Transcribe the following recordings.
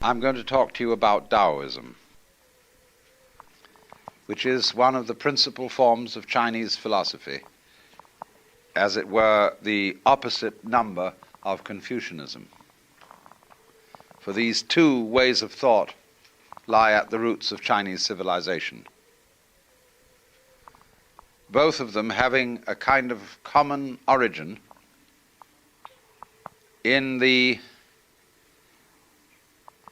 I'm going to talk to you about Taoism, which is one of the principal forms of Chinese philosophy, as it were the opposite number of Confucianism. For these two ways of thought lie at the roots of Chinese civilization, both of them having a kind of common origin in the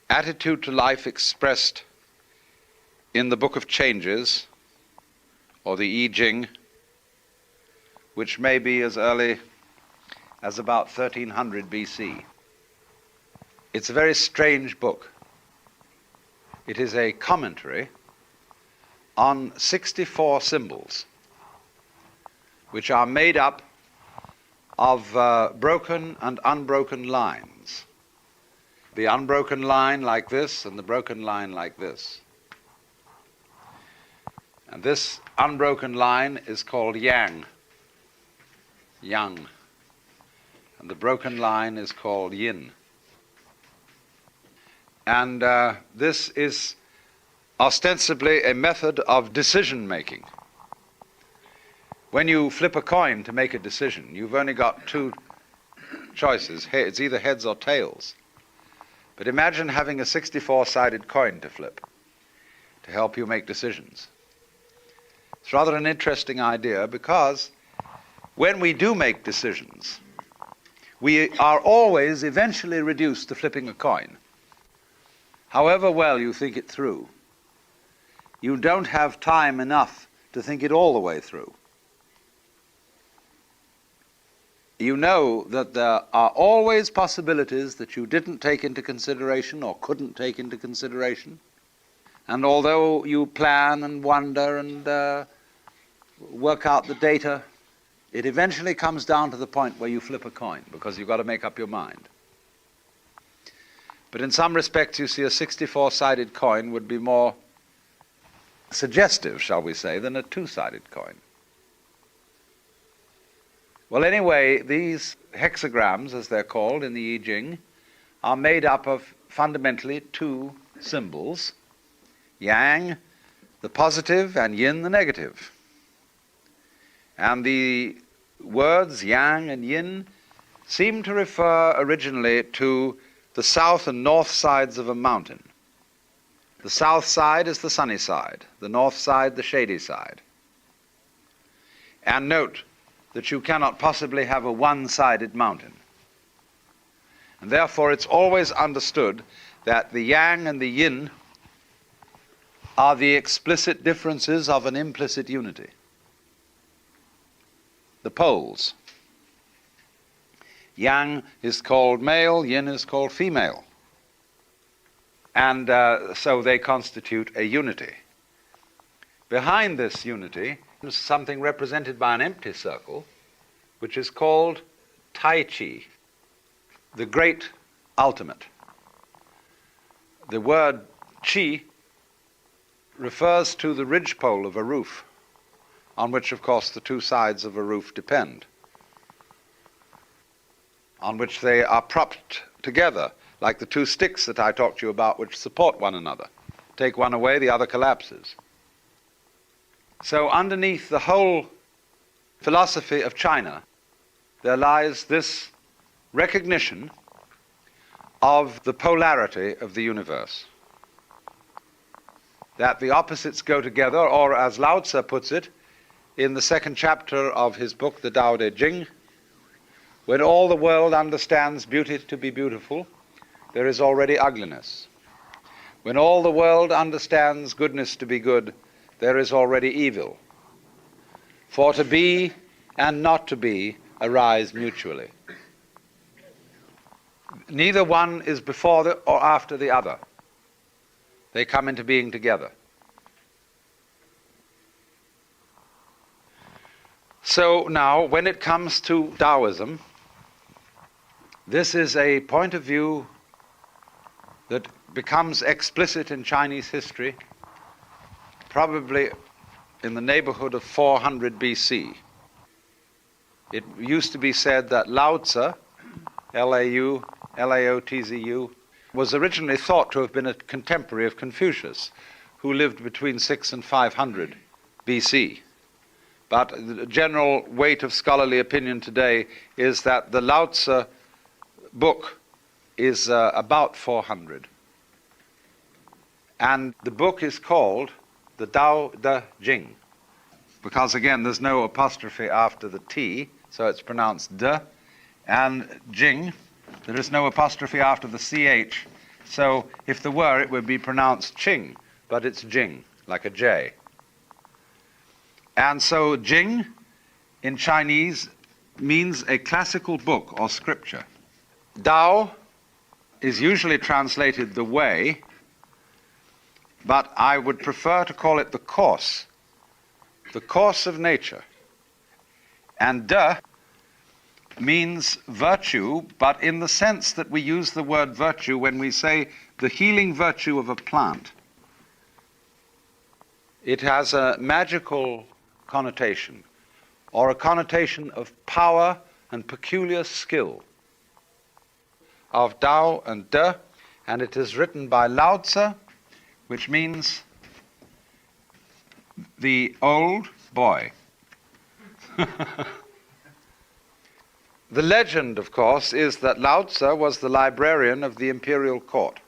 attitude to life expressed in the Book of Changes, or the I Ching, which may be as early as about 1300 BC. It's a very strange book. It is a commentary on 64 symbols, which are made up of broken and unbroken lines. The unbroken line like this, and the broken line like this. And this unbroken line is called yang, yang. And the broken line is called yin. And this is ostensibly a method of decision-making. When you flip a coin to make a decision, you've only got two choices. It's either heads or tails. But imagine having a 64-sided coin to flip to help you make decisions. It's rather an interesting idea because when we do make decisions, we are always eventually reduced to flipping a coin. However well you think it through, you don't have time enough to think it all the way through. You know that there are always possibilities that you didn't take into consideration or couldn't take into consideration. And although you plan and wonder and work out the data, it eventually comes down to the point where you flip a coin because you've got to make up your mind. But in some respects, you see, a 64-sided coin would be more suggestive, shall we say, than a two-sided coin. Well, anyway, these hexagrams, as they're called in the I Ching, are made up of fundamentally two symbols, yang, the positive, and yin, the negative. And the words yang and yin seem to refer originally to the south and north sides of a mountain. The south side is the sunny side, the north side the shady side. And note that you cannot possibly have a one-sided mountain. And therefore it's always understood that the yang and the yin are the explicit differences of an implicit unity. The poles. Yang is called male, yin is called female. And so they constitute a unity. Behind this unity is something represented by an empty circle, which is called Tai Chi, the great ultimate. The word Chi refers to the ridgepole of a roof, on which, of course, the two sides of a roof depend, on which they are propped together, like the two sticks that I talked to you about, which support one another. Take one away, the other collapses. So underneath the whole philosophy of China, there lies this recognition of the polarity of the universe. That the opposites go together, or as Lao Tzu puts it, in the second chapter of his book, the Tao Te Ching, when all the world understands beauty to be beautiful, there is already ugliness. When all the world understands goodness to be good, there is already evil. For to be and not to be arise mutually. Neither one is before or after the other. They come into being together. So now, when it comes to Taoism, this is a point of view that becomes explicit in Chinese history probably in the neighborhood of 400 BC. It used to be said that Lao Tzu, Laotzu, was originally thought to have been a contemporary of Confucius, who lived between 6 and 500 BC. But the general weight of scholarly opinion today is that the Lao Tzu book is about 400. And the book is called the Tao Te Ching, because again there's no apostrophe after the T, so it's pronounced de, and Jing, there is no apostrophe after the CH, so if there were it would be pronounced Ching, but it's Jing, like a J. And so Jing in Chinese means a classical book or scripture. Tao is usually translated the way, but I would prefer to call it the course of nature. And De means virtue, but in the sense that we use the word virtue when we say the healing virtue of a plant. It has a magical connotation, or a connotation of power and peculiar skill, of Tao and De, and it is written by Lao Tzu, which means the old boy. The legend, of course, is that Lao Tzu was the librarian of the imperial court,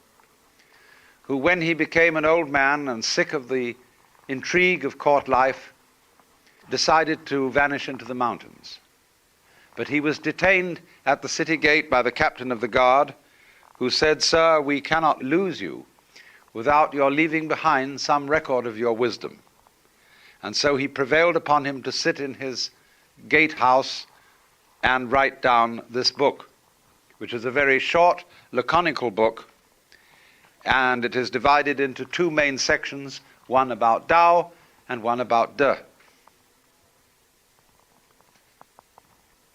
who, when he became an old man and sick of the intrigue of court life, decided to vanish into the mountains. But he was detained at the city gate by the captain of the guard, who said, "Sir, we cannot lose you without your leaving behind some record of your wisdom." And so he prevailed upon him to sit in his gatehouse and write down this book, which is a very short, laconical book, and it is divided into two main sections, one about Tao and one about De.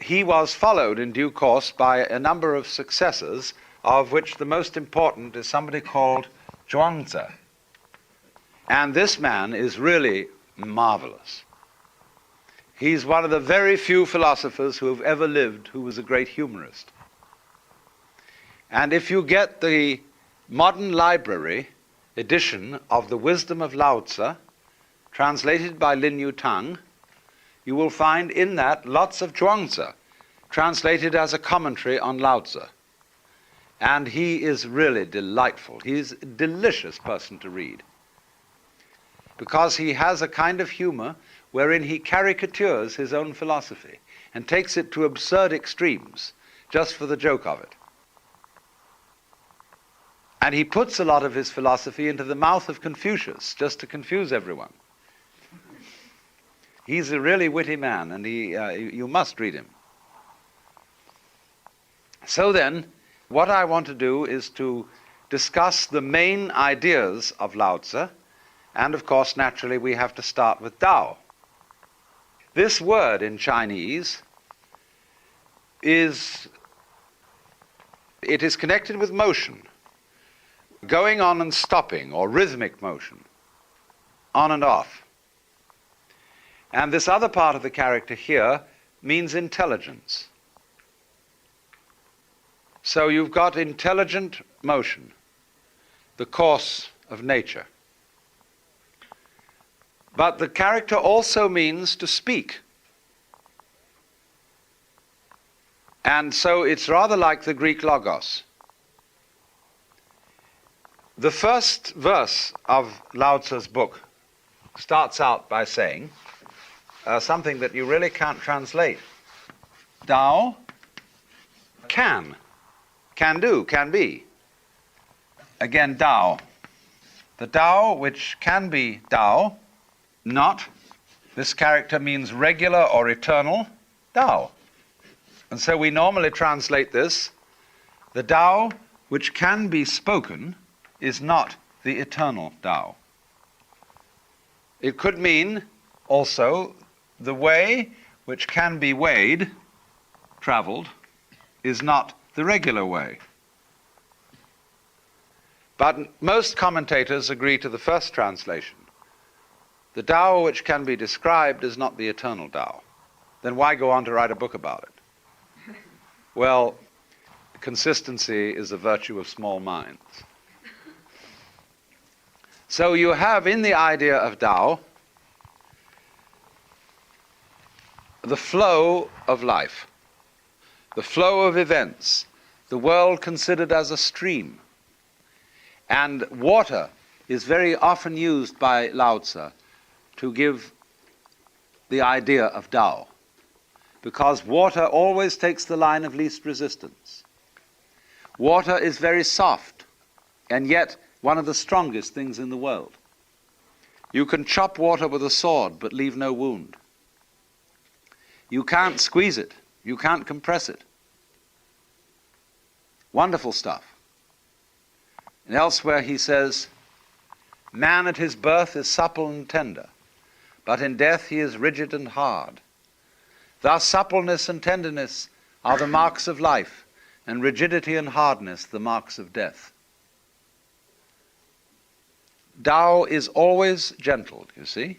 He was followed in due course by a number of successors, of which the most important is somebody called Zhuangzi. And this man is really marvelous. He's one of the very few philosophers who have ever lived who was a great humorist. And if you get the modern library edition of The Wisdom of Lao Tzu, translated by Lin Yutang, you will find in that lots of Zhuangzi, translated as a commentary on Lao Tzu. And he is really delightful. He's a delicious person to read, because he has a kind of humor wherein he caricatures his own philosophy and takes it to absurd extremes just for the joke of it. And he puts a lot of his philosophy into the mouth of Confucius just to confuse everyone. He's a really witty man, and you must read him. So then, what I want to do is to discuss the main ideas of Lao Tzu, and of course, naturally, we have to start with Tao. This word in Chinese is connected with motion, going on and stopping, or rhythmic motion, on and off. And this other part of the character here means intelligence. So you've got intelligent motion, the course of nature. But the character also means to speak. And so it's rather like the Greek logos. The first verse of Lao Tzu's book starts out by saying something that you really can't translate. Tao can do, can be. Again, Tao. The Tao which can be Tao, not. This character means regular or eternal, Tao. And so we normally translate this, the Tao which can be spoken is not the eternal Tao. It could mean also the way which can be weighed, traveled, is not the regular way. But most commentators agree to the first translation. The Tao which can be described is not the eternal Tao. Then why go on to write a book about it? Well, consistency is a virtue of small minds. So you have in the idea of Tao the flow of life, the flow of events, the world considered as a stream. And water is very often used by Lao Tzu to give the idea of Tao, because water always takes the line of least resistance. Water is very soft, and yet one of the strongest things in the world. You can chop water with a sword, but leave no wound. You can't squeeze it. You can't compress it. Wonderful stuff. And elsewhere he says, man at his birth is supple and tender, but in death he is rigid and hard. Thus suppleness and tenderness are the marks of life, and rigidity and hardness the marks of death. Tao is always gentle, you see,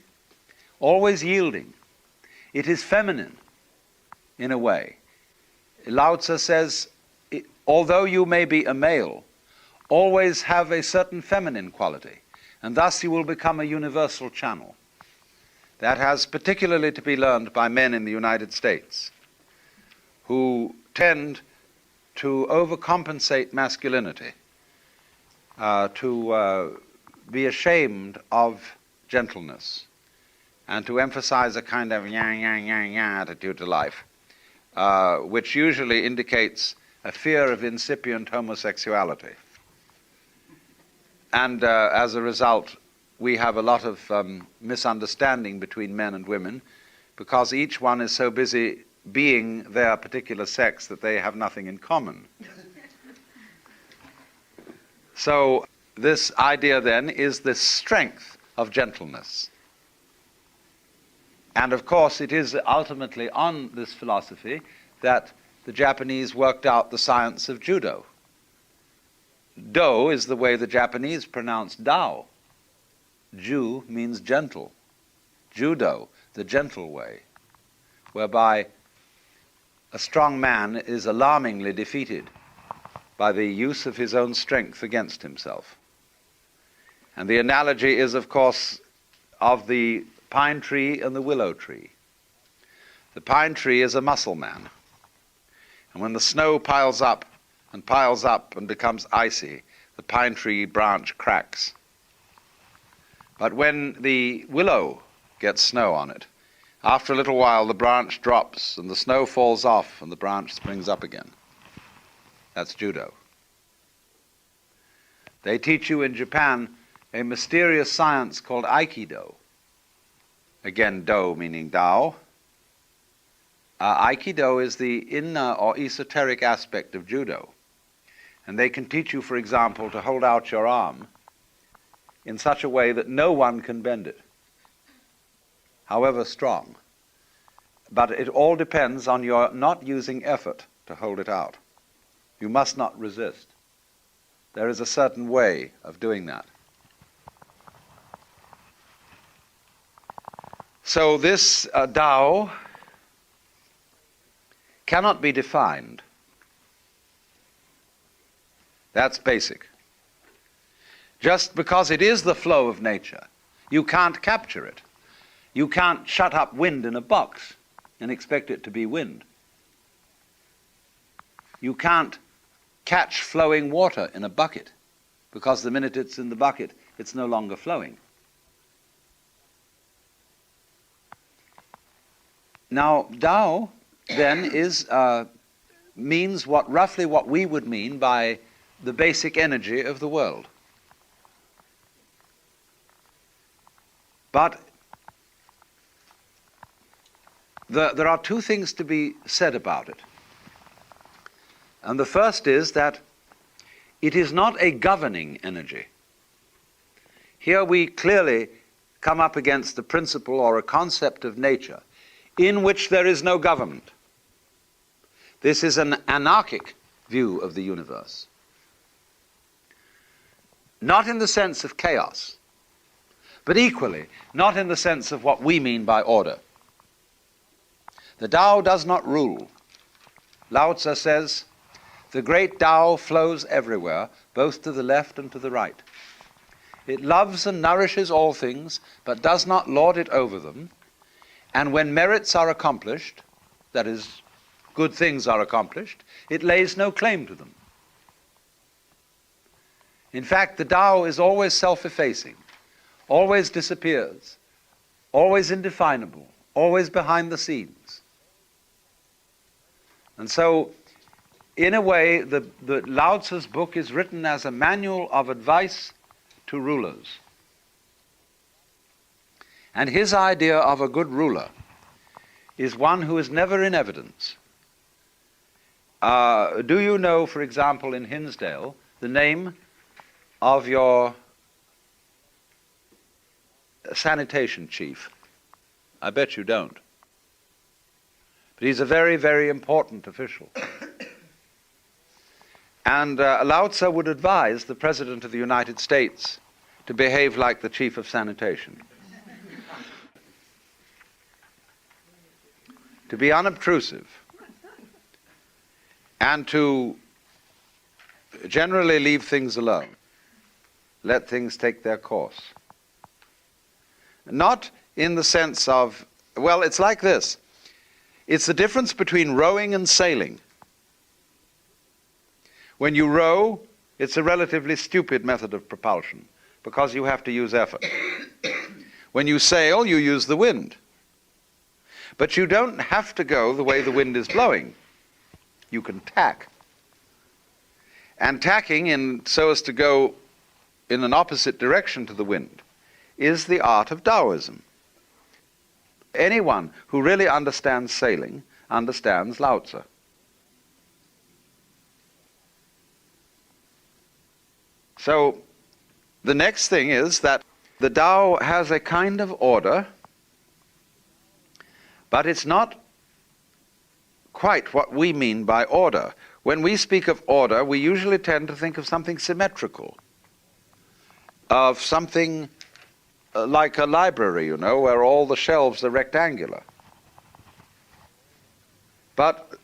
always yielding. It is feminine, in a way. Lao Tzu says, although you may be a male, always have a certain feminine quality, and thus you will become a universal channel. That has particularly to be learned by men in the United States, who tend to overcompensate masculinity, to be ashamed of gentleness, and to emphasize a kind of attitude to life, which usually indicates a fear of incipient homosexuality. And as a result, we have a lot of misunderstanding between men and women, because each one is so busy being their particular sex that they have nothing in common. So this idea then is the strength of gentleness. And of course it is ultimately on this philosophy that the Japanese worked out the science of judo. Do is the way the Japanese pronounce Dao. Ju means gentle. Judo, the gentle way, whereby a strong man is alarmingly defeated by the use of his own strength against himself. And the analogy is, of course, of the pine tree and the willow tree. The pine tree is a muscle man. And when the snow piles up and becomes icy, the pine tree branch cracks. But when the willow gets snow on it, after a little while the branch drops and the snow falls off and the branch springs up again. That's judo. They teach you in Japan a mysterious science called Aikido. Again, do meaning Tao. Aikido is the inner or esoteric aspect of judo. And they can teach you, for example, to hold out your arm in such a way that no one can bend it, however strong. But it all depends on your not using effort to hold it out. You must not resist. There is a certain way of doing that. So this Tao cannot be defined. That's basic. Just because it is the flow of nature, you can't capture it. You can't shut up wind in a box and expect it to be wind. You can't catch flowing water in a bucket, because the minute it's in the bucket, it's no longer flowing. Now, Tao then means roughly what we would mean by the basic energy of the world. But there are two things to be said about it. And the first is that it is not a governing energy. Here we clearly come up against the principle or a concept of nature in which there is no government. This is an anarchic view of the universe. Not in the sense of chaos, but equally not in the sense of what we mean by order. The Tao does not rule. Lao Tzu says, The great Tao flows everywhere, both to the left and to the right. It loves and nourishes all things, but does not lord it over them. And when merits are accomplished, that is, good things are accomplished, it lays no claim to them. In fact, the Tao is always self-effacing, always disappears, always indefinable, always behind the scenes. And so, in a way, the Lao Tzu's book is written as a manual of advice to rulers. And his idea of a good ruler is one who is never in evidence. Do you know, for example, in Hinsdale, the name of your sanitation chief? I bet you don't. But he's a very, very important official. And Lao Tzu would advise the President of the United States to behave like the chief of sanitation. To be unobtrusive, and to generally leave things alone. Let things take their course. Not in the sense of, well, it's like this. It's the difference between rowing and sailing. When you row, it's a relatively stupid method of propulsion because you have to use effort. When you sail, you use the wind. But you don't have to go the way the wind is blowing. You can tack. And tacking so as to go in an opposite direction to the wind is the art of Taoism. Anyone who really understands sailing understands Lao Tzu. So the next thing is that the Tao has a kind of order, but it's not quite what we mean by order. When we speak of order, we usually tend to think of something symmetrical, of something like a library, you know, where all the shelves are rectangular. But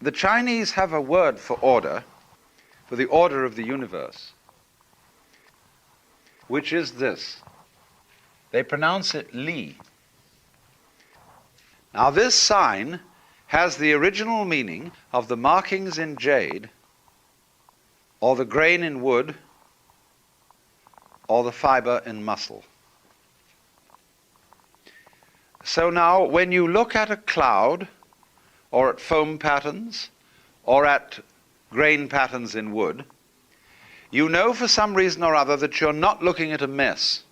the Chinese have a word for order, for the order of the universe, which is this. They pronounce it Li. Now this sign has the original meaning of the markings in jade, or the grain in wood, or the fiber in muscle. So now, when you look at a cloud, or at foam patterns, or at grain patterns in wood, you know for some reason or other that you're not looking at a mess.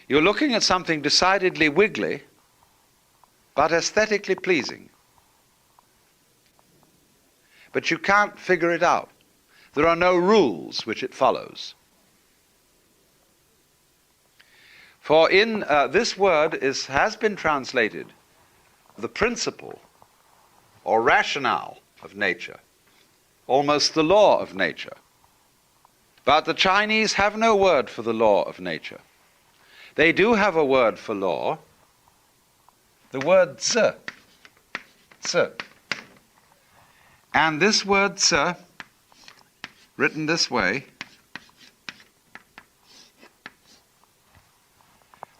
You're looking at something decidedly wiggly, but aesthetically pleasing. But you can't figure it out. There are no rules which it follows. For in this word has been translated the principle or rationale of nature, almost the law of nature. But the Chinese have no word for the law of nature. They do have a word for law, the word zi. And this word zi, written this way,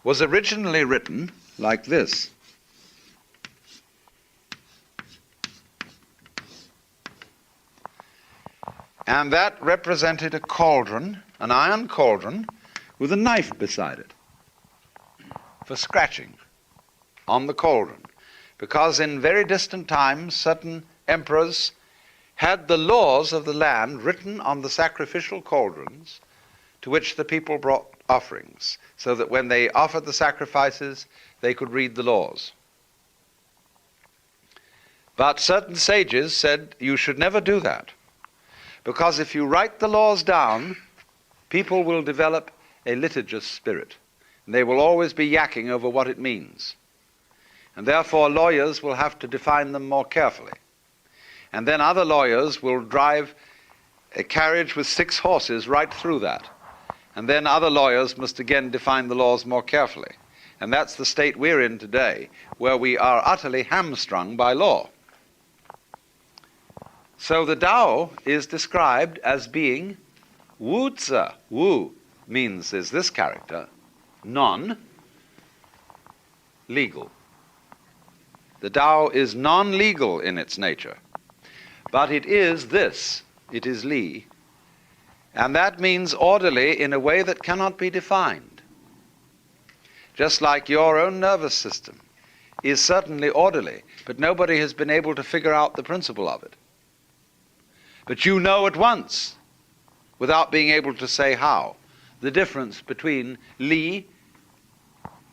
was originally written like this. And that represented a cauldron, an iron cauldron, with a knife beside it for scratching on the cauldron. Because in very distant times, certain emperors had the laws of the land written on the sacrificial cauldrons to which the people brought offerings, so that when they offered the sacrifices, they could read the laws. But certain sages said you should never do that, because if you write the laws down, people will develop a litigious spirit, and they will always be yakking over what it means. And therefore lawyers will have to define them more carefully. And then other lawyers will drive a carriage with 6 horses right through that. And then other lawyers must again define the laws more carefully. And that's the state we're in today, where we are utterly hamstrung by law. So the Tao is described as being Wu Zi. Wu means is this character, non-legal. The Tao is non-legal in its nature, but it is this, it is Li, and that means orderly in a way that cannot be defined. Just like your own nervous system is certainly orderly, but nobody has been able to figure out the principle of it. But you know at once, without being able to say how, the difference between Li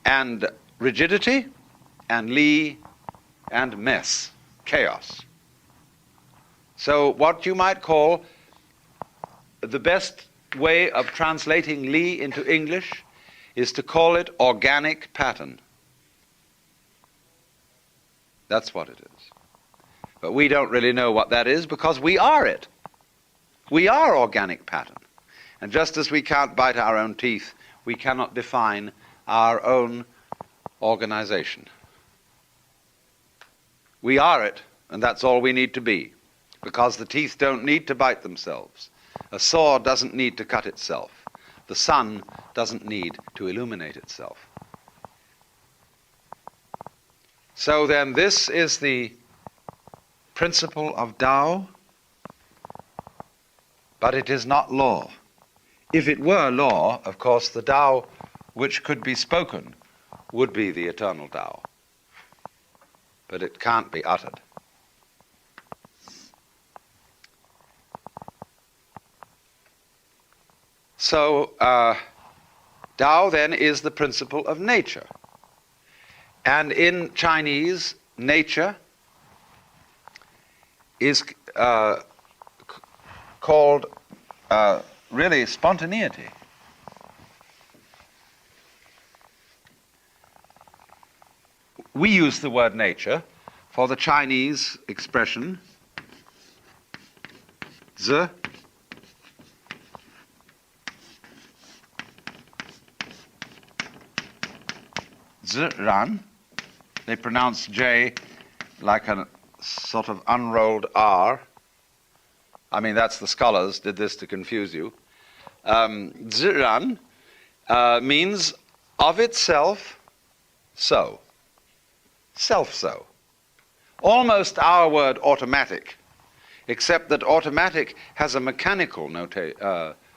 and rigidity and Li and mess, chaos. So what you might call the best way of translating Li into English is to call it organic pattern. That's what it is. But we don't really know what that is because we are it. We are organic pattern. And just as we can't bite our own teeth, we cannot define our own organization. We are it, and that's all we need to be, because the teeth don't need to bite themselves. A saw doesn't need to cut itself. The sun doesn't need to illuminate itself. So then this is the principle of Tao, but it is not law. If it were law, of course, the Tao which could be spoken would be the eternal Tao. But it can't be uttered. So, Tao then is the principle of nature. And in Chinese, nature is called really spontaneity. We use the word nature for the Chinese expression zi, ran. They pronounce J like a sort of unrolled R. I mean, that's the scholars did this to confuse you. Ziran means of itself so. Self-so. Almost our word automatic, except that automatic has a mechanical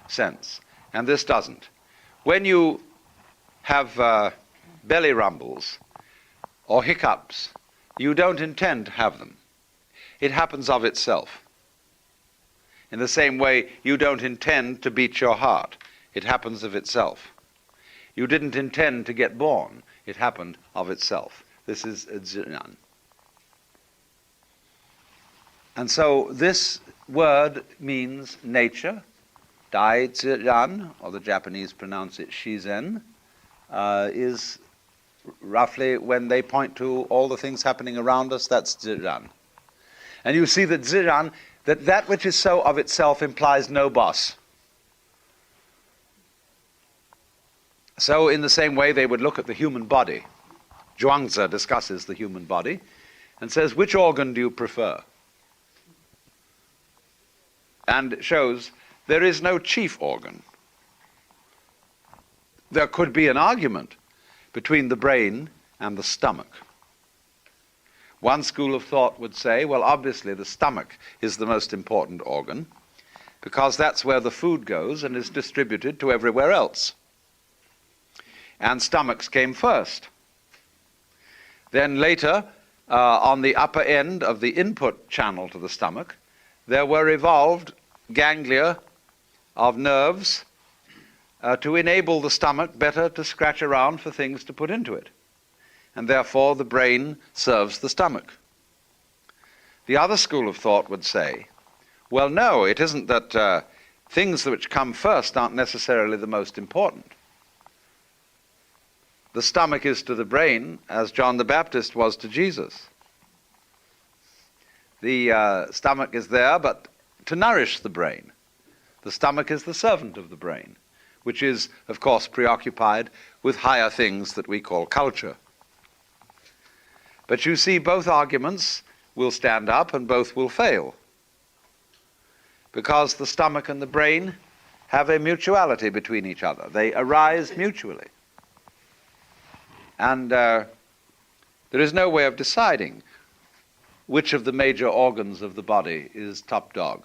sense, and this doesn't. When you have belly rumbles or hiccups, you don't intend to have them. It happens of itself. In the same way, you don't intend to beat your heart. It happens of itself. You didn't intend to get born. It happened of itself. This is Ziran. And so this word means nature. Dai Ziran, or the Japanese pronounce it Shizen, is roughly when they point to all the things happening around us, that's Ziran. And you see that Ziran, that which is so of itself implies no boss. So in the same way they would look at the human body. Zhuangzi discusses the human body and says, which organ do you prefer? And shows there is no chief organ. There could be an argument between the brain and the stomach. One school of thought would say, well, obviously the stomach is the most important organ because that's where the food goes and is distributed to everywhere else. And stomachs came first. Then later, on the upper end of the input channel to the stomach, there were evolved ganglia of nerves to enable the stomach better to scratch around for things to put into it. And therefore the brain serves the stomach. The other school of thought would say, well, no, it isn't that things which come first aren't necessarily the most important. The stomach is to the brain as John the Baptist was to Jesus. The stomach is there, but to nourish the brain. The stomach is the servant of the brain, which is, of course, preoccupied with higher things that we call culture. But you see, both arguments will stand up and both will fail. because the stomach and the brain have a mutuality between each other. They arise mutually. And there is no way of deciding which of the major organs of the body is top dog,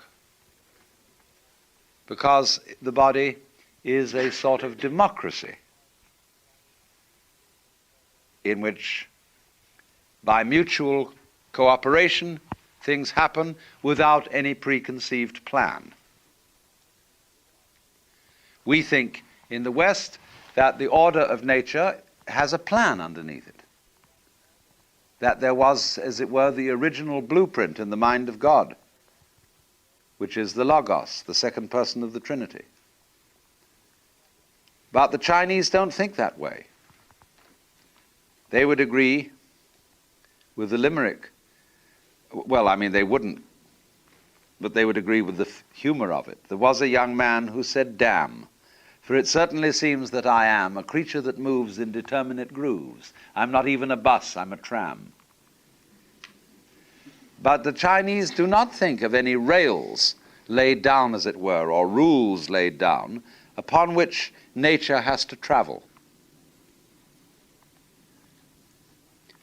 because the body is a sort of democracy in which, by mutual cooperation, things happen without any preconceived plan. We think in the West that the order of nature has a plan underneath it, that there was, as it were, the original blueprint in the mind of God, which is the Logos, the second person of the Trinity. But the Chinese don't think that way. They would agree with the limerick. Well, I mean, they wouldn't, but they would agree with the humor of it. There was a young man who said, "Damn, for it certainly seems that I am a creature that moves in determinate grooves. I'm not even a bus, I'm a tram." But the Chinese do not think of any rails laid down, as it were, or rules laid down, upon which nature has to travel.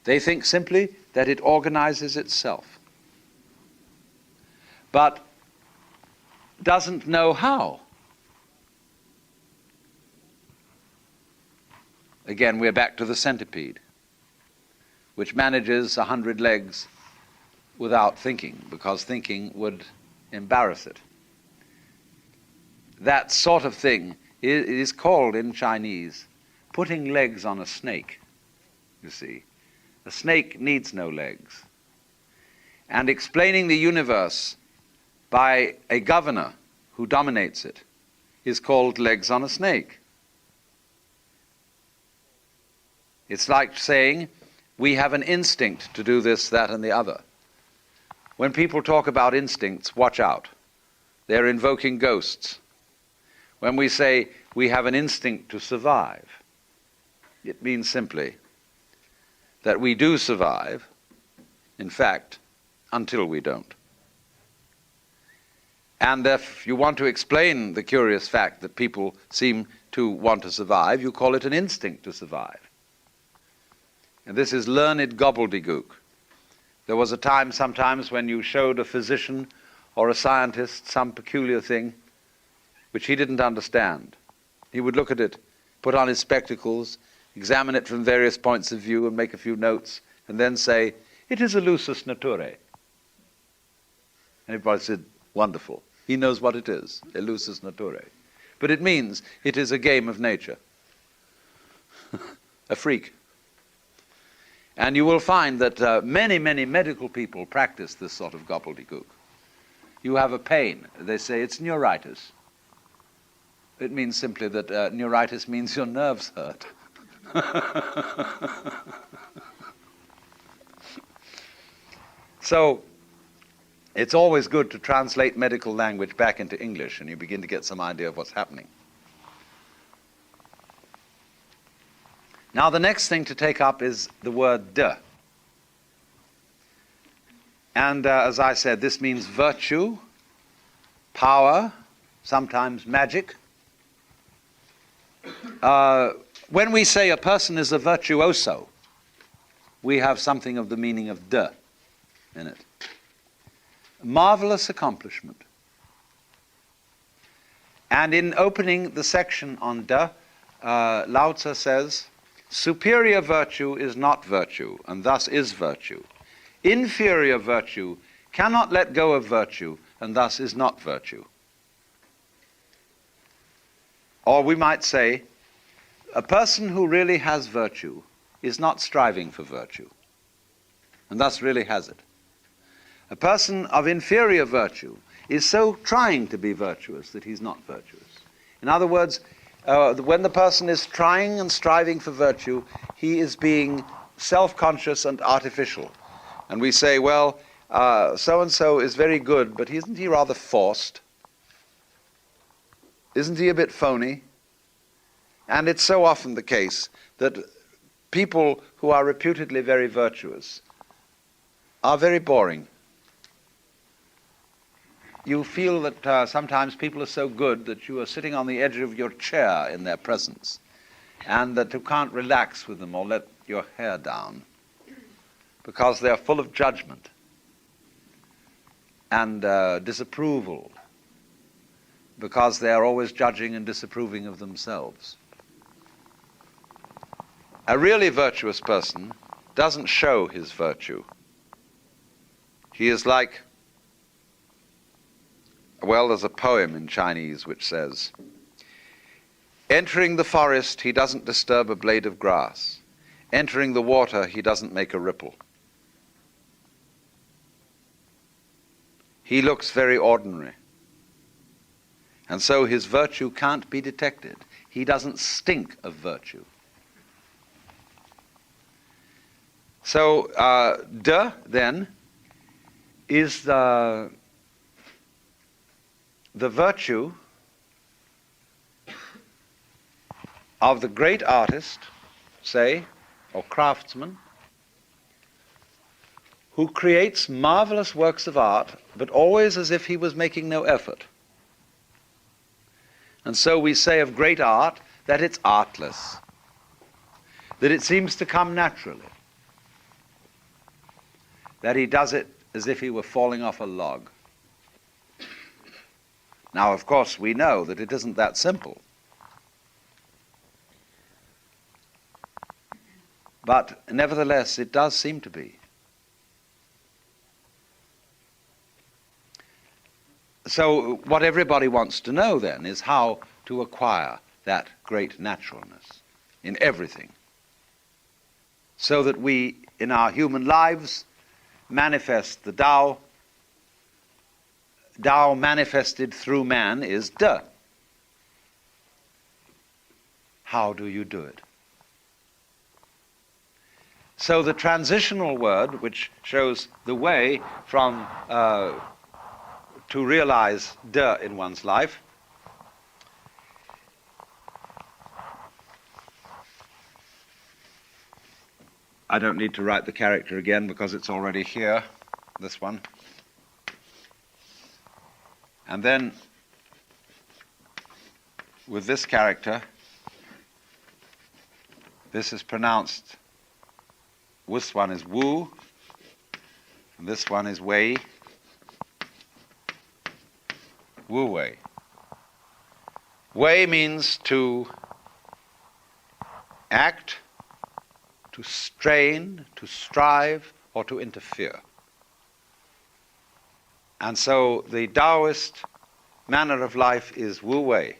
They think simply that it organizes itself, but doesn't know how. Again, we're back to the centipede, which manages 100 legs without thinking, because thinking would embarrass it. That sort of thing is called in Chinese putting legs on a snake, you see. A snake needs no legs. And explaining the universe by a governor who dominates it is called legs on a snake. It's like saying we have an instinct to do this, that, and the other. When people talk about instincts, watch out. They're invoking ghosts. When we say we have an instinct to survive, it means simply that we do survive, in fact, until we don't. And if you want to explain the curious fact that people seem to want to survive, you call it an instinct to survive. And this is learned gobbledygook. There was a time sometimes when you showed a physician or a scientist some peculiar thing which he didn't understand. He would look at it, put on his spectacles, examine it from various points of view and make a few notes, and then say, "It is a lusus naturae." And everybody said, "Wonderful. He knows what it is, a lusus naturae." But it means it is a game of nature. A freak. And you will find that many, many medical people practice this sort of gobbledygook. You have a pain. They say it's neuritis. It means simply that neuritis means your nerves hurt. So it's always good to translate medical language back into English, and you begin to get some idea of what's happening. Now the next thing to take up is the word de. And as I said, this means virtue, power, sometimes magic. When we say a person is a virtuoso, we have something of the meaning of de in it. Marvelous accomplishment. And in opening the section on de, Lao Tzu says, superior virtue is not virtue, and thus is virtue. Inferior virtue cannot let go of virtue, and thus is not virtue. Or we might say, a person who really has virtue is not striving for virtue, and thus really has it. A person of inferior virtue is so trying to be virtuous that he's not virtuous. In other words, when the person is trying and striving for virtue, he is being self-conscious and artificial. And we say, well, so-and-so is very good, but isn't he rather forced? Isn't he a bit phony? And it's so often the case that people who are reputedly very virtuous are very boring. you feel that sometimes people are so good that you are sitting on the edge of your chair in their presence, and that you can't relax with them or let your hair down because they're full of judgment and disapproval, because they're always judging and disapproving of themselves. A really virtuous person doesn't show his virtue. He is like, well, there's a poem in Chinese which says, entering the forest, he doesn't disturb a blade of grass. Entering the water, he doesn't make a ripple. He looks very ordinary. And so his virtue can't be detected. He doesn't stink of virtue. So, de, then, is the virtue of the great artist, say, or craftsman, who creates marvelous works of art, but always as if he was making no effort. And so we say of great art that it's artless, that it seems to come naturally, that he does it as if he were falling off a log. Now, of course, we know that it isn't that simple. But nevertheless, it does seem to be. So what everybody wants to know then is how to acquire that great naturalness in everything, so that we, in our human lives, manifest the Tao. Tao manifested through man is de. How do you do it? So the transitional word, which shows the way from to realize de in one's life, I don't need to write the character again because it's already here, this one. And then, with this character, this is pronounced, this one is wu, and this one is wei, wu wei. Wei means to act, to strain, to strive, or to interfere. And so the Taoist manner of life is wu wei.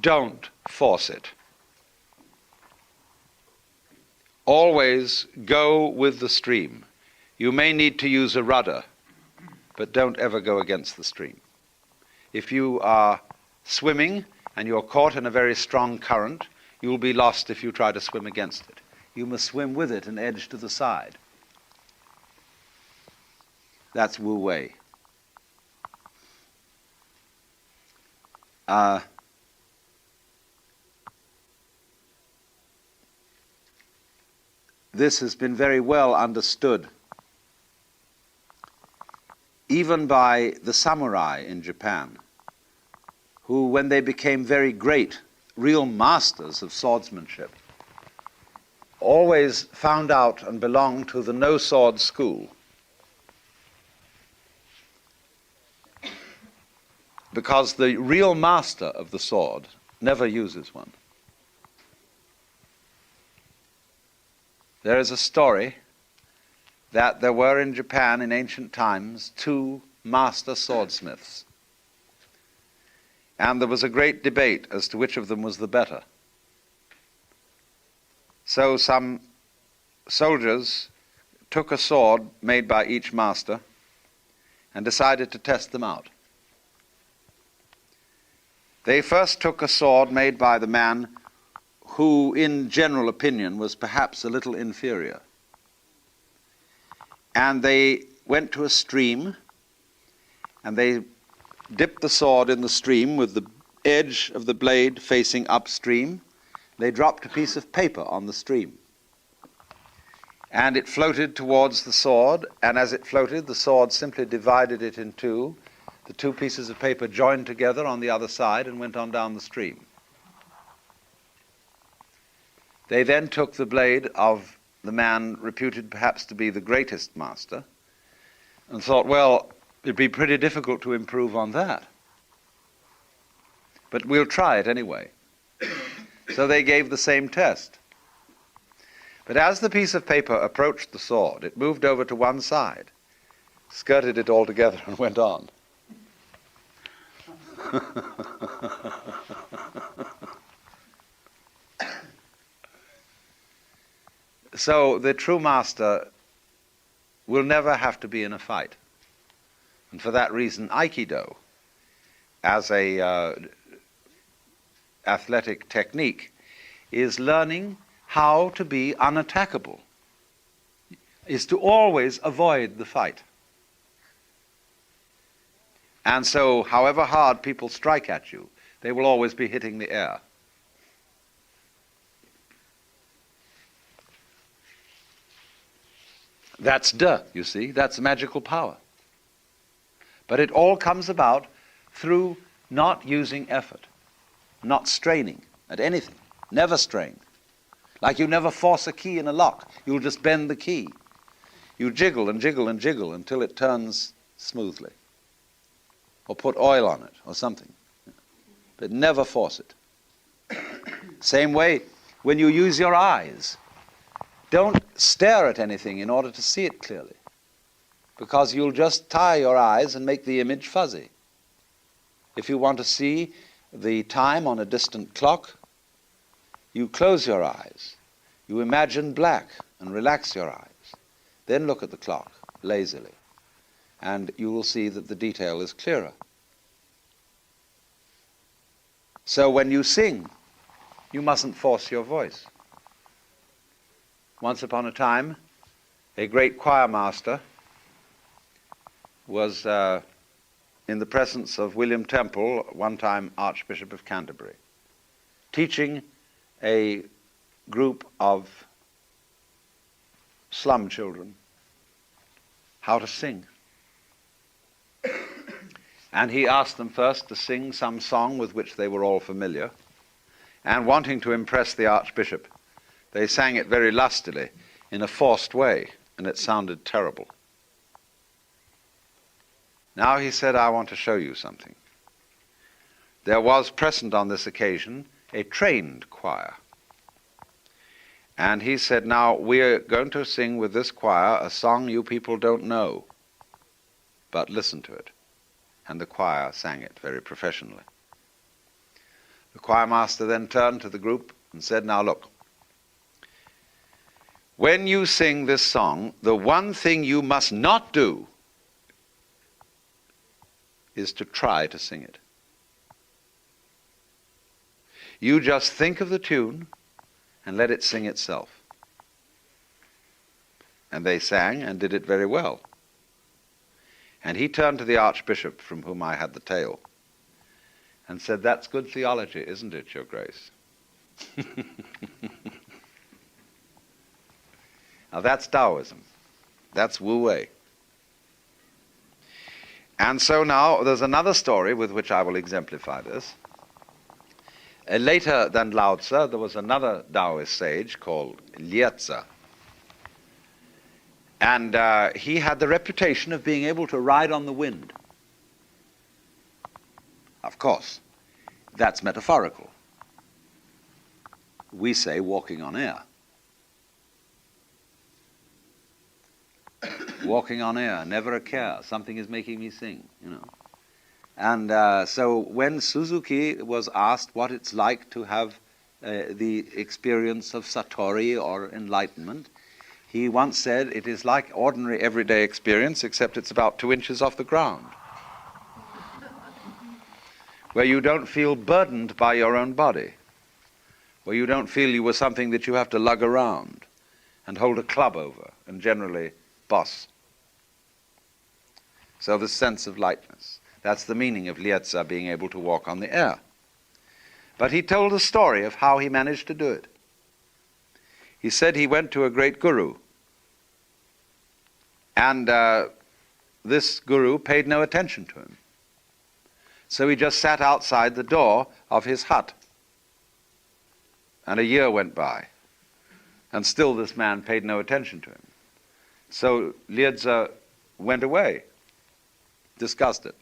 Don't force it. Always go with the stream. You may need to use a rudder, but don't ever go against the stream. If you are swimming and you're caught in a very strong current, you will be lost if you try to swim against it. You must swim with it and edge to the side. That's wu wei. This has been very well understood, even by the samurai in Japan, who, when they became very great, real masters of swordsmanship, always found out and belonged to the no-sword school. Because the real master of the sword never uses one. There is a story that there were in Japan in ancient times 2 master swordsmiths. And there was a great debate as to which of them was the better. So some soldiers took a sword made by each master and decided to test them out. They first took a sword made by the man who, in general opinion, was perhaps a little inferior. And they went to a stream, and they dipped the sword in the stream with the edge of the blade facing upstream. They dropped a piece of paper on the stream. and it floated towards the sword, and as it floated, the sword simply divided it in two. The two pieces of paper joined together on the other side and went on down the stream. They then took the blade of the man reputed perhaps to be the greatest master and thought, well, it'd be pretty difficult to improve on that. But we'll try it anyway. So they gave the same test. But as the piece of paper approached the sword, it moved over to one side, skirted it altogether, and went on. So the true master will never have to be in a fight. And for that reason, Aikido, as a athletic technique, is learning how to be unattackable, is to always avoid the fight. And so, however hard people strike at you, they will always be hitting the air. That's De, you see, that's magical power. But it all comes about through not using effort, not straining at anything, never strain. Like you never force a key in a lock, you'll just bend the key. You jiggle and jiggle and jiggle until it turns smoothly. Or put oil on it or something. But never force it. Same way when you use your eyes. Don't stare at anything in order to see it clearly, because you'll just tire your eyes and make the image fuzzy. If you want to see the time on a distant clock, you close your eyes, you imagine black and relax your eyes, then look at the clock lazily, and you will see that the detail is clearer. So when you sing, you mustn't force your voice. Once upon a time, a great choir master was in the presence of William Temple, one time Archbishop of Canterbury, teaching a group of slum children how to sing. And he asked them first to sing some song with which they were all familiar, and wanting to impress the Archbishop, they sang it very lustily, in a forced way, and it sounded terrible. Now he said, I want to show you something. There was present on this occasion a trained choir. And he said, now we're going to sing with this choir a song you people don't know, but listen to it. And the choir sang it very professionally. The choir master then turned to the group and said, now look, when you sing this song, the one thing you must not do is to try to sing it. You just think of the tune and let it sing itself. And they sang and did it very well. And he turned to the Archbishop, from whom I had the tale, and said, that's good theology, isn't it, Your Grace? Now that's Taoism. That's Wu Wei. And so now there's another story with which I will exemplify this. Later than Lao Tzu, there was another Taoist sage called Lietza. And he had the reputation of being able to ride on the wind. Of course, that's metaphorical. We say walking on air. Walking on air, never a care. Something is making me sing, you know. And so when Suzuki was asked what it's like to have the experience of Satori or enlightenment, he once said, it is like ordinary everyday experience, except it's about 2 inches off the ground, where you don't feel burdened by your own body, where you don't feel you were something that you have to lug around and hold a club over and generally boss. So the sense of lightness. That's the meaning of Lietza being able to walk on the air. But he told a story of how he managed to do it. He said he went to a great guru And this guru paid no attention to him. So he just sat outside the door of his hut. And a year went by, and still this man paid no attention to him. So Liedza went away, disgusted.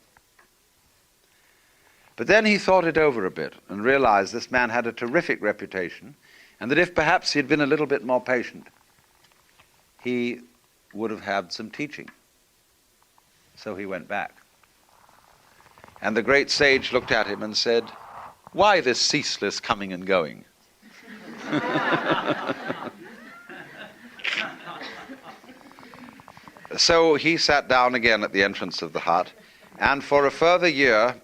But then he thought it over a bit and realized this man had a terrific reputation, and that if perhaps he had been a little bit more patient, he would have had some teaching. So he went back. And the great sage looked at him and said, "Why this ceaseless coming and going?" So he sat down again at the entrance of the hut, and for a further year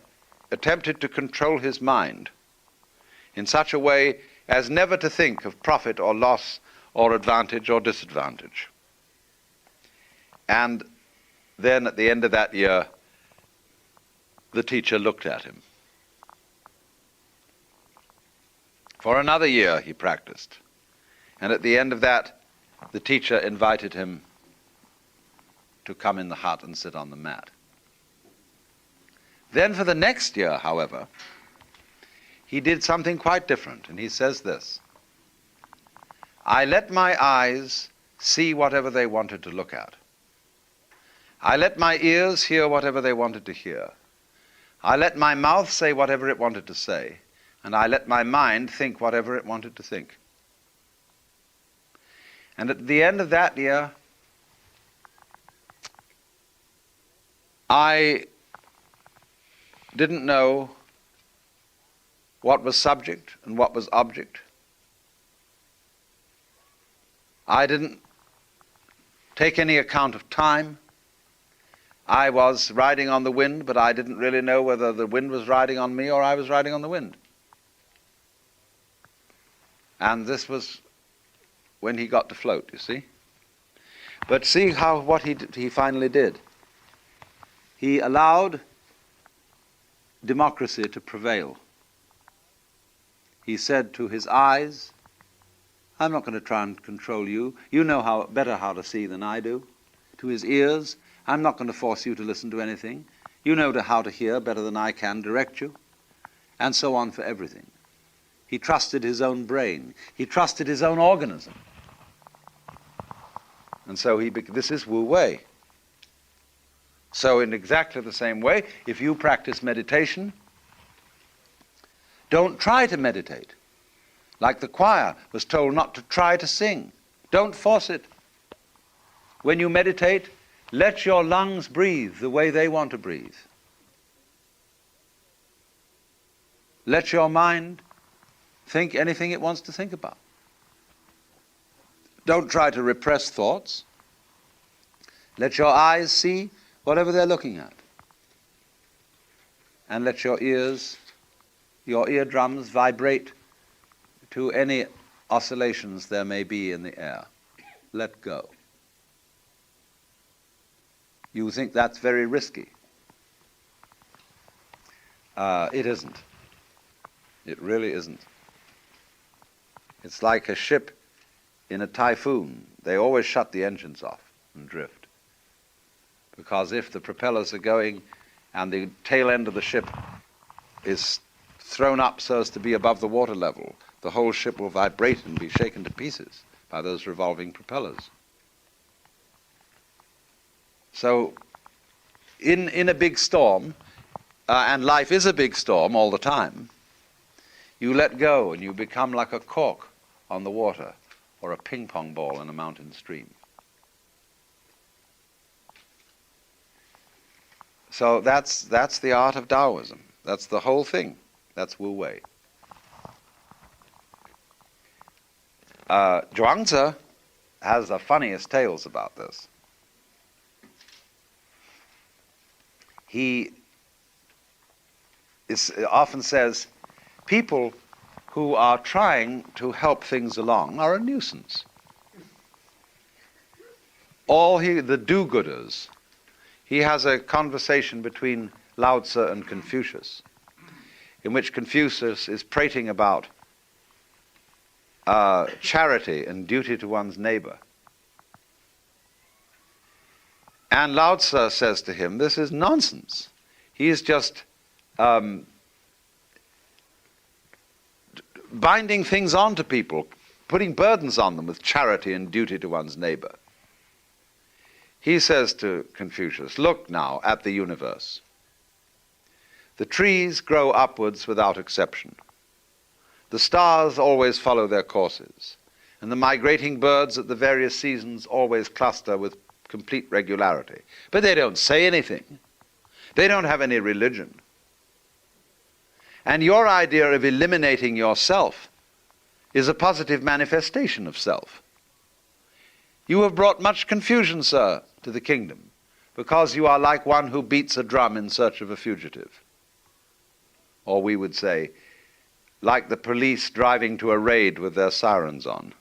attempted to control his mind in such a way as never to think of profit or loss or advantage or disadvantage. And then at the end of that year, the teacher looked at him. For another year he practiced, and at the end of that, the teacher invited him to come in the hut and sit on the mat. Then for the next year, however, he did something quite different, and he says this: "I let my eyes see whatever they wanted to look at. I let my ears hear whatever they wanted to hear. I let my mouth say whatever it wanted to say, and I let my mind think whatever it wanted to think." And at the end of that year, I didn't know what was subject and what was object. I didn't take any account of time. I was riding on the wind, but I didn't really know whether the wind was riding on me or I was riding on the wind. And this was when he got to float, you see. But see what he finally did. He allowed democracy to prevail. He said to his eyes, "I'm not going to try and control you. You know better how to see than I do." To his ears, "I'm not going to force you to listen to anything. You know how to hear better than I can direct you." And so on for everything. He trusted his own brain. He trusted his own organism. And so this is Wu Wei. So in exactly the same way, if you practice meditation, don't try to meditate. Like the choir was told not to try to sing. Don't force it. When you meditate, let your lungs breathe the way they want to breathe. Let your mind think anything it wants to think about. Don't try to repress thoughts. Let your eyes see whatever they're looking at. And let your eardrums vibrate to any oscillations there may be in the air. Let go. You think that's very risky. It isn't. It really isn't. It's like a ship in a typhoon. They always shut the engines off and drift. Because if the propellers are going and the tail end of the ship is thrown up so as to be above the water level, the whole ship will vibrate and be shaken to pieces by those revolving propellers. So in a big storm, and life is a big storm all the time, you let go and you become like a cork on the water or a ping pong ball in a mountain stream. So that's the art of Taoism. That's the whole thing. That's Wu Wei. Zhuangzi has the funniest tales about this. He often says, people who are trying to help things along are a nuisance. The do-gooders. He has a conversation between Lao Tzu and Confucius, in which Confucius is prating about charity and duty to one's neighbor. And Lao Tzu says to him, this is nonsense. He is just binding things onto people, putting burdens on them with charity and duty to one's neighbor. He says to Confucius, look now at the universe. The trees grow upwards without exception. The stars always follow their courses, and the migrating birds at the various seasons always cluster with complete regularity. But they don't say anything. They don't have any religion. And your idea of eliminating yourself is a positive manifestation of self. You have brought much confusion, sir, to the kingdom, because you are like one who beats a drum in search of a fugitive. Or we would say, like the police driving to a raid with their sirens on.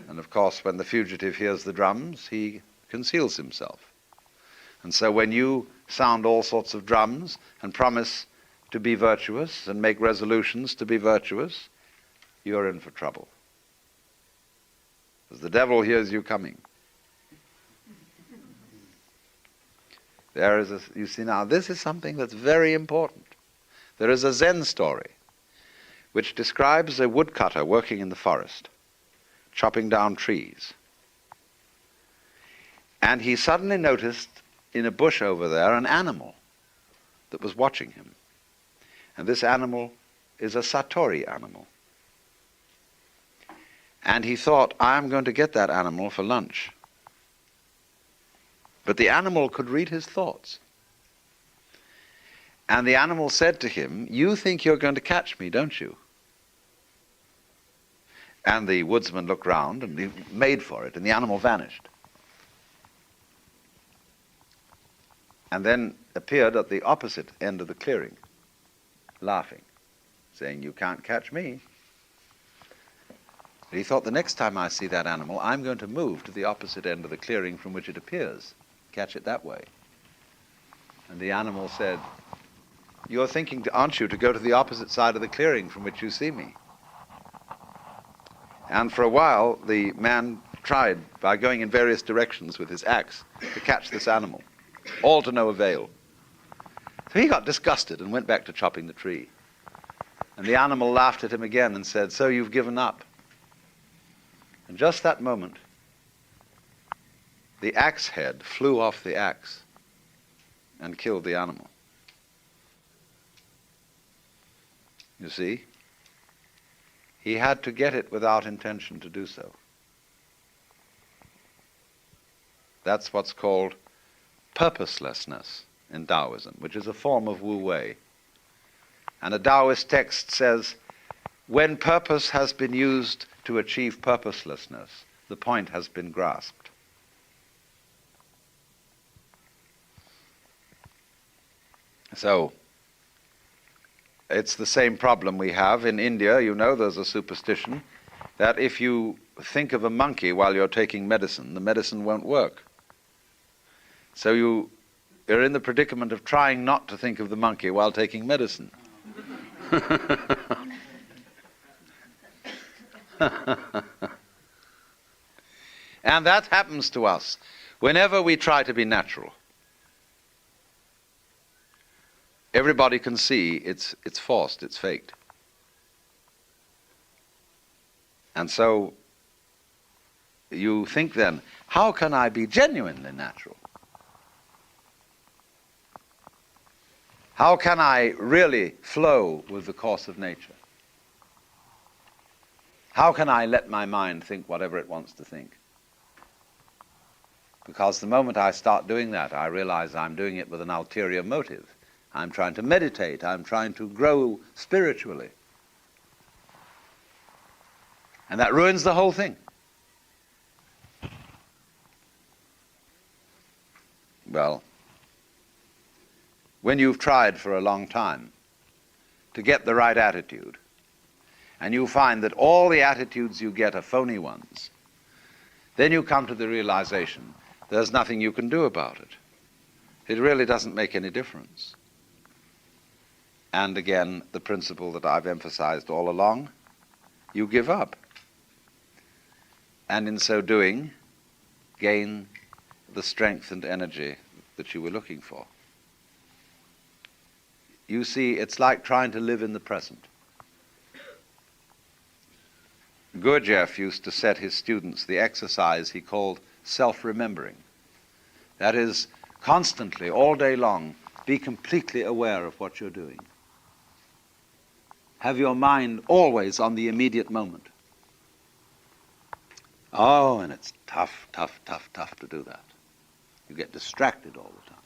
And of course, when the fugitive hears the drums, he conceals himself. And so when you sound all sorts of drums and promise to be virtuous and make resolutions to be virtuous, you're in for trouble. Because the devil hears you coming. You see now, this is something that's very important. There is a Zen story which describes a woodcutter working in the forest, chopping down trees. And he suddenly noticed in a bush over there an animal that was watching him. And this animal is a Satori animal. And he thought, I'm going to get that animal for lunch. But the animal could read his thoughts. And the animal said to him, you think you're going to catch me, don't you? And the woodsman looked round and he made for it, and the animal vanished. And then appeared at the opposite end of the clearing, laughing, saying, you can't catch me. But he thought, the next time I see that animal, I'm going to move to the opposite end of the clearing from which it appears, catch it that way. And the animal said, you're thinking, aren't you, to go to the opposite side of the clearing from which you see me? And for a while, the man tried, by going in various directions with his axe, to catch this animal, all to no avail. So he got disgusted and went back to chopping the tree. And the animal laughed at him again and said, so you've given up. And just that moment, the axe head flew off the axe and killed the animal. You see? He had to get it without intention to do so. That's what's called purposelessness in Taoism, which is a form of Wu Wei. And a Taoist text says, when purpose has been used to achieve purposelessness, the point has been grasped. So, it's the same problem we have in India. You know, there's a superstition that if you think of a monkey while you're taking medicine, the medicine won't work. So you're in the predicament of trying not to think of the monkey while taking medicine. And that happens to us whenever we try to be natural. Everybody can see it's forced, it's faked. And so you think then, how can I be genuinely natural? How can I really flow with the course of nature? How can I let my mind think whatever it wants to think? Because the moment I start doing that, I realize I'm doing it with an ulterior motive. I'm trying to meditate. I'm trying to grow spiritually. And that ruins the whole thing. Well, when you've tried for a long time to get the right attitude, and you find that all the attitudes you get are phony ones, then you come to the realization there's nothing you can do about it. It really doesn't make any difference. And again, the principle that I've emphasized all along, you give up. And in so doing, gain the strength and energy that you were looking for. You see, it's like trying to live in the present. Gurdjieff used to set his students the exercise he called self-remembering. That is, constantly, all day long, be completely aware of what you're doing. Have your mind always on the immediate moment. Oh, and it's tough to do that. You get distracted all the time.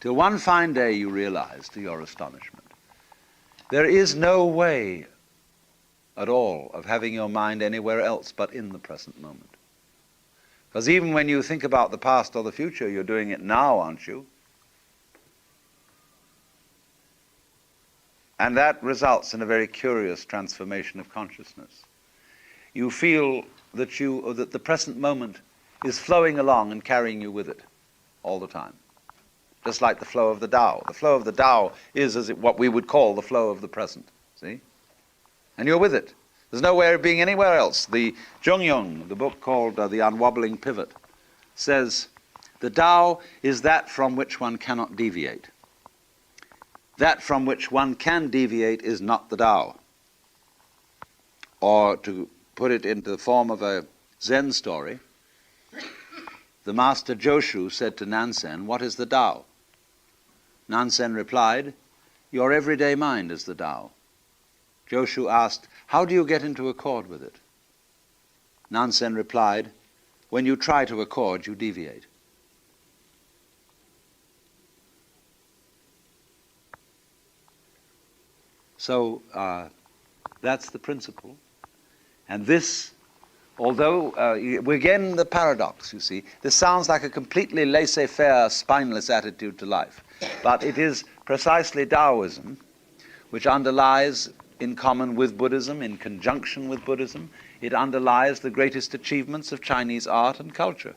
Till one fine day you realize, to your astonishment, there is no way at all of having your mind anywhere else but in the present moment. Because even when you think about the past or the future, you're doing it now, aren't you? And that results in a very curious transformation of consciousness. You feel that the present moment is flowing along and carrying you with it all the time. Just like the flow of the Tao. The flow of the Tao is what we would call the flow of the present. See? And you're with it. There's no way of being anywhere else. The Zhongyong, the book called The Unwobbling Pivot, says, the Tao is that from which one cannot deviate. That from which one can deviate is not the Tao. Or to put it into the form of a Zen story, the master Joshu said to Nansen, what is the Tao? Nansen replied, your everyday mind is the Tao. Joshu asked, how do you get into accord with it? Nansen replied, when you try to accord, you deviate. So that's the principle. And this, although we're again the paradox, you see, this sounds like a completely laissez-faire, spineless attitude to life. But it is precisely Taoism which underlies, in common with Buddhism, in conjunction with Buddhism, it underlies the greatest achievements of Chinese art and culture.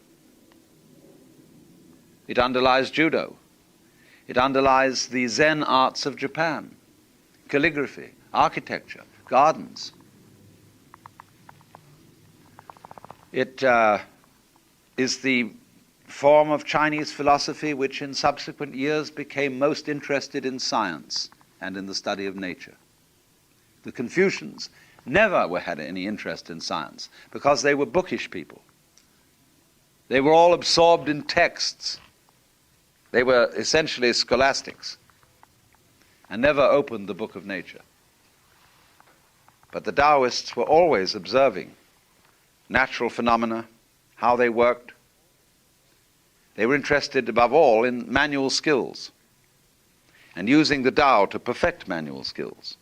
It underlies judo. It underlies the Zen arts of Japan, calligraphy, architecture, gardens. It is the form of Chinese philosophy which in subsequent years became most interested in science and in the study of nature. The Confucians never had any interest in science because they were bookish people. They were all absorbed in texts. They were essentially scholastics and never opened the book of nature. But the Taoists were always observing natural phenomena, how they worked. They were interested above all in manual skills and using the Tao to perfect manual skills.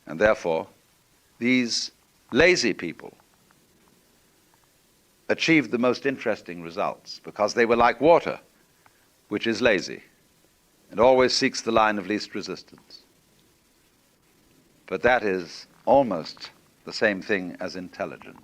And therefore, these lazy people achieved the most interesting results because they were like water, which is lazy and always seeks the line of least resistance. But that is almost the same thing as intelligence.